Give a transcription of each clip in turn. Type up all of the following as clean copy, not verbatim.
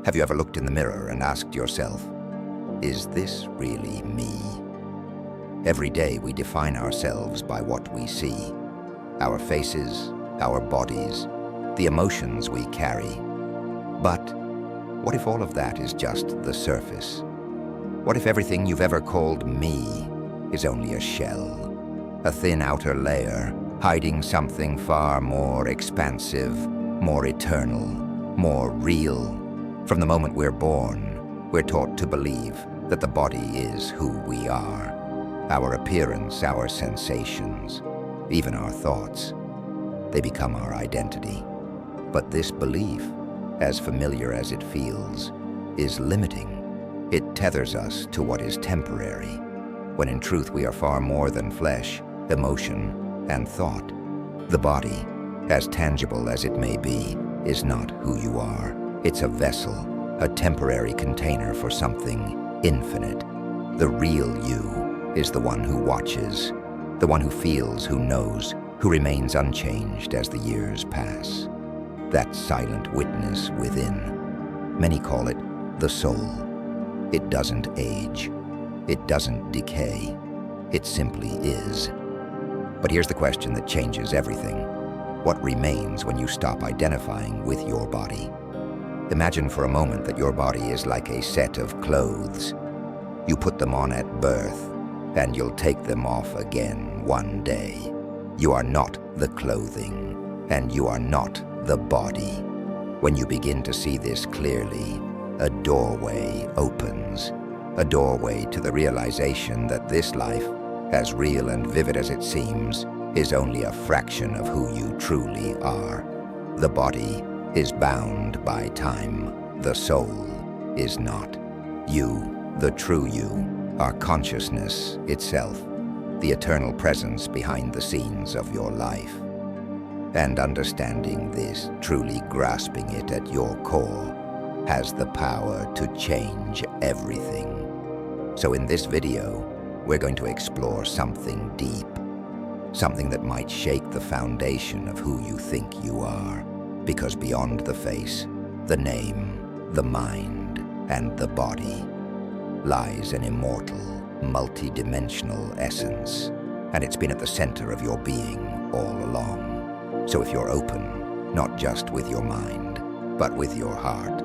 Have you ever looked in the mirror and asked yourself, is this really me? Every day we define ourselves by what we see. Our faces, our bodies, the emotions we carry. But what if all of that is just the surface? What if everything you've ever called me is only a shell? A thin outer layer, hiding something far more expansive, more eternal, more real. From the moment we're born, we're taught to believe that the body is who we are. Our appearance, our sensations, even our thoughts. They become our identity. But this belief, as familiar as it feels, is limiting. It tethers us to what is temporary, when in truth we are far more than flesh, emotion, and thought. The body, as tangible as it may be, is not who you are. It's a vessel, a temporary container for something infinite. The real you is the one who watches, the one who feels, who knows, who remains unchanged as the years pass. That silent witness within. Many call it the soul. It doesn't age. It doesn't decay. It simply is. But here's the question that changes everything. What remains when you stop identifying with your body? Imagine for a moment that your body is like a set of clothes. You put them on at birth, and you'll take them off again one day. You are not the clothing, and you are not the body. When you begin to see this clearly, a doorway opens. A doorway to the realization that this life, as real and vivid as it seems, is only a fraction of who you truly are. The body is bound by time. The soul is not. You, the true you, are consciousness itself, the eternal presence behind the scenes of your life. And understanding this, truly grasping it at your core, has the power to change everything. So in this video, we're going to explore something deep, something that might shake the foundation of who you think you are. Because beyond the face, the name, the mind, and the body lies an immortal, multidimensional essence, and it's been at the center of your being all along. So if you're open, not just with your mind, but with your heart,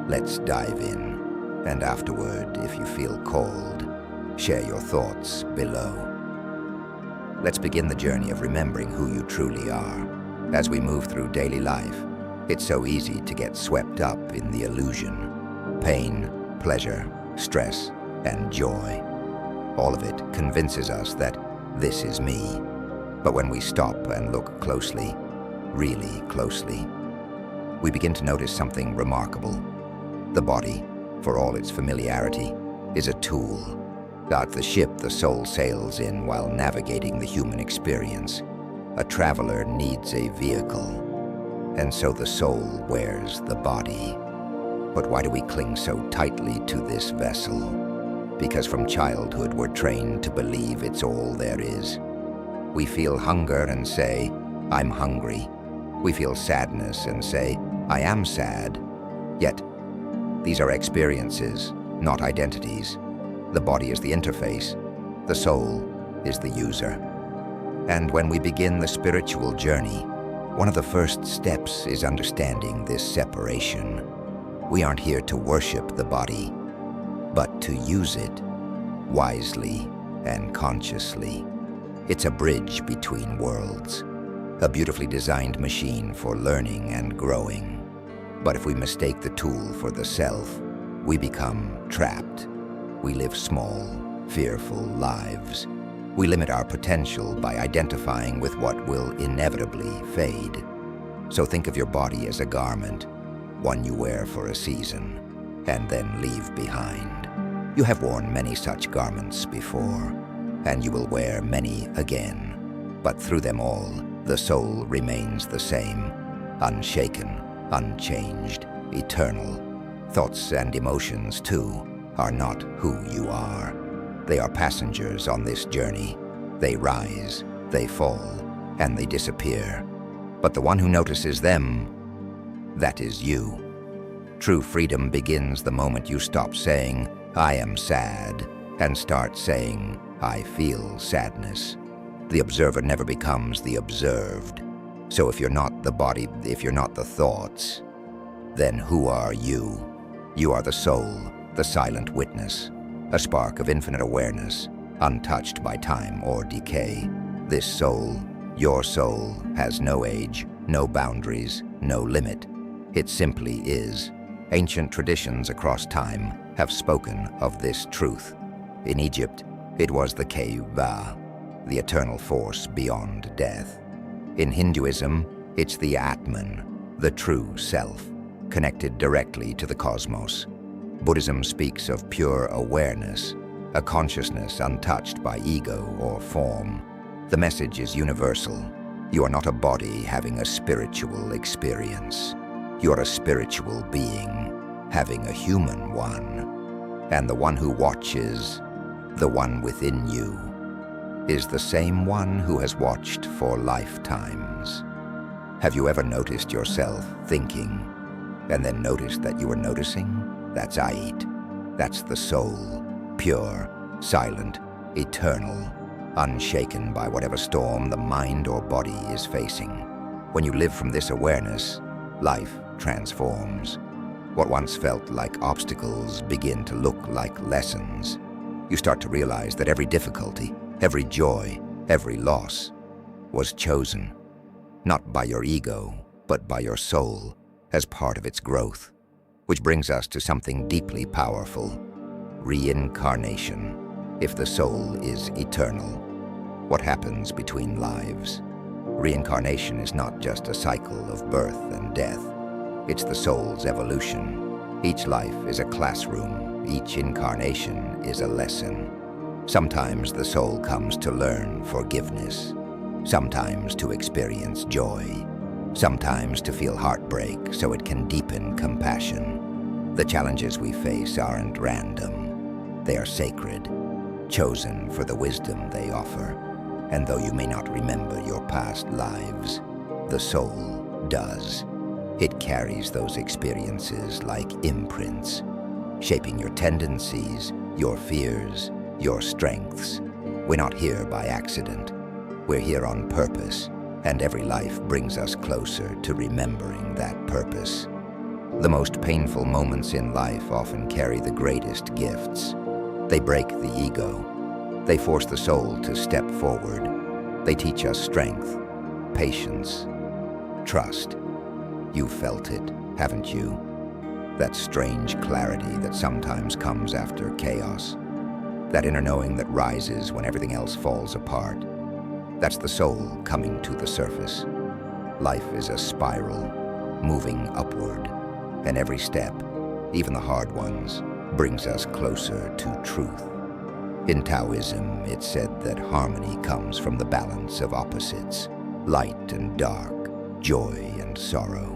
let's dive in, and afterward, if you feel called, share your thoughts below. Let's begin the journey of remembering who you truly are. As we move through daily life, it's so easy to get swept up in the illusion. Pain, pleasure, stress, and joy. All of it convinces us that this is me. But when we stop and look closely, really closely, we begin to notice something remarkable. The body, for all its familiarity, is a tool. Like the ship the soul sails in while navigating the human experience. A traveler needs a vehicle, and so the soul wears the body. But why do we cling so tightly to this vessel? Because from childhood we're trained to believe it's all there is. We feel hunger and say, I'm hungry. We feel sadness and say, I am sad. Yet, these are experiences, not identities. The body is the interface. The soul is the user. And when we begin the spiritual journey, one of the first steps is understanding this separation. We aren't here to worship the body, but to use it wisely and consciously. It's a bridge between worlds, a beautifully designed machine for learning and growing. But if we mistake the tool for the self, we become trapped. We live small, fearful lives. We limit our potential by identifying with what will inevitably fade. So think of your body as a garment, one you wear for a season, and then leave behind. You have worn many such garments before, and you will wear many again. But through them all, the soul remains the same, unshaken, unchanged, eternal. Thoughts and emotions, too, are not who you are. They are passengers on this journey. They rise, they fall, and they disappear. But the one who notices them, that is you. True freedom begins the moment you stop saying, "I am sad," and start saying, "I feel sadness." The observer never becomes the observed. So if you're not the body, if you're not the thoughts, then who are you? You are the soul, the silent witness, a spark of infinite awareness, untouched by time or decay. This soul, your soul, has no age, no boundaries, no limit. It simply is. Ancient traditions across time have spoken of this truth. In Egypt, it was the Keva, the eternal force beyond death. In Hinduism, it's the Atman, the true self, connected directly to the cosmos. Buddhism speaks of pure awareness, a consciousness untouched by ego or form. The message is universal. You are not a body having a spiritual experience. You are a spiritual being, having a human one. And the one who watches, the one within you, is the same one who has watched for lifetimes. Have you ever noticed yourself thinking, and then noticed that you were noticing? That's Ait. That's the soul, pure, silent, eternal, unshaken by whatever storm the mind or body is facing. When you live from this awareness, life transforms. What once felt like obstacles begin to look like lessons. You start to realize that every difficulty, every joy, every loss was chosen, not by your ego, but by your soul as part of its growth. Which brings us to something deeply powerful: reincarnation. If the soul is eternal, what happens between lives? Reincarnation is not just a cycle of birth and death. It's the soul's evolution. Each life is a classroom. Each incarnation is a lesson. Sometimes the soul comes to learn forgiveness. Sometimes to experience joy. Sometimes to feel heartbreak so it can deepen compassion. The challenges we face aren't random. They are sacred, chosen for the wisdom they offer. And though you may not remember your past lives, the soul does. It carries those experiences like imprints, shaping your tendencies, your fears, your strengths. We're not here by accident. We're here on purpose, and every life brings us closer to remembering that purpose. The most painful moments in life often carry the greatest gifts. They break the ego. They force the soul to step forward. They teach us strength, patience, trust. You've felt it, haven't you? That strange clarity that sometimes comes after chaos. That inner knowing that rises when everything else falls apart. That's the soul coming to the surface. Life is a spiral, moving upward, and every step, even the hard ones, brings us closer to truth. In Taoism, it's said that harmony comes from the balance of opposites, light and dark, joy and sorrow.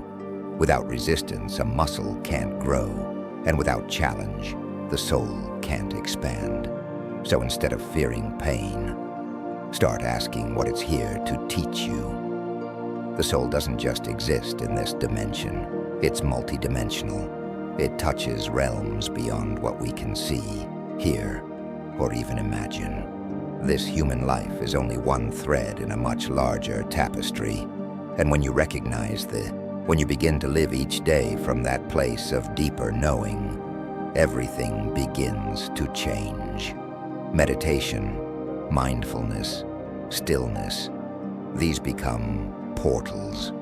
Without resistance, a muscle can't grow, and without challenge, the soul can't expand. So instead of fearing pain, start asking what it's here to teach you. The soul doesn't just exist in this dimension. It's multidimensional. It touches realms beyond what we can see, hear, or even imagine. This human life is only one thread in a much larger tapestry. And when you recognize when you begin to live each day from that place of deeper knowing, everything begins to change. Meditation, mindfulness, stillness, these become portals.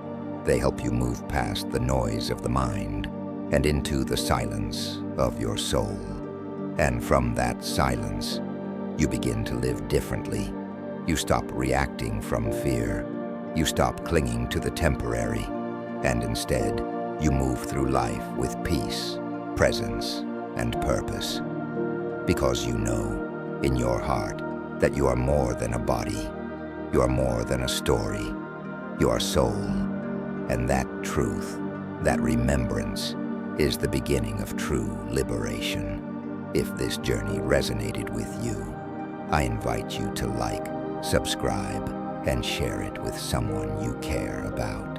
They help you move past the noise of the mind and into the silence of your soul. And from that silence, you begin to live differently. You stop reacting from fear. You stop clinging to the temporary. And instead, you move through life with peace, presence, and purpose. Because you know, in your heart, that you are more than a body. You are more than a story. You are soul. And that truth, that remembrance, is the beginning of true liberation. If this journey resonated with you, I invite you to like, subscribe, and share it with someone you care about.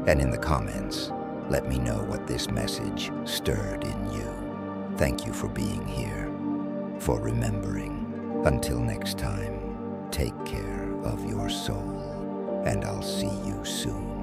And in the comments, Let me know what this message stirred in you. Thank you for being here, for remembering. Until next time, take care of your soul, and I'll see you soon.